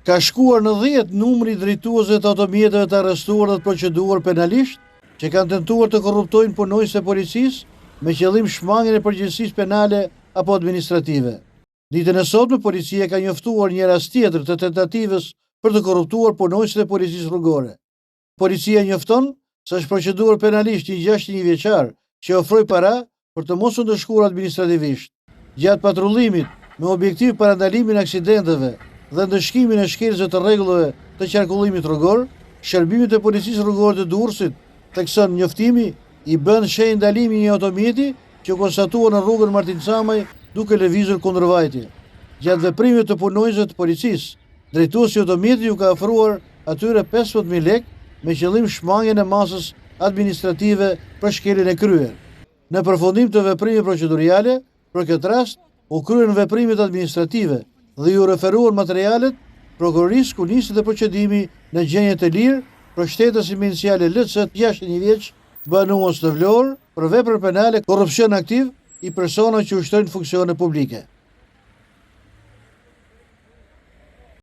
Ka shkuar në 10 numri drejtuesve të automjeteve të arrestuar dhe të proceduar penalisht, që kanë tentuar të korruptojnë punonjësit e policisë me qëllim shmangjen e përgjegjësisë penale apo administrative. Ditën e sotme, policia ka njoftuar një rast tjetër të tentativës për të korruptuar punonjësit e policisë rrugore. Policia njofton se është proceduar penalisht një 61 vjeçar që ofroi para për të mos u ndëshkuar administrativisht. Gjatë patrullimit me objektiv parandalimin e aksidenteve dhe ndëshkimin e shkeljes të rregullave të qarkullimit rrugor, shërbimet e policisë rrugore të Durrësit thekson njoftimi i bën shenjë ndalimi një automjeti që konstatuar në rrugën Martin Camaj duke lëvizur kundër vajtje. Gjatë veprimeve të punonjësve të policisë, drejtuesi i automjetit ju ka ofruar atyre 15.000 lekë me qëllim shmangjen e masës administrative për shkeljen e kryer. Në përfundim të veprimeve proceduriale, për këtë rast, u kryen veprimet administrative dhe ju referuar materialet prokurorisë ku nisi dhe procedimi në gjendje të lirë për shtetësin me iniciale LC 61 vjeç, banues në Vlorë për veprën penale korrupsion aktiv i persona që ushtrojnë funksione publike.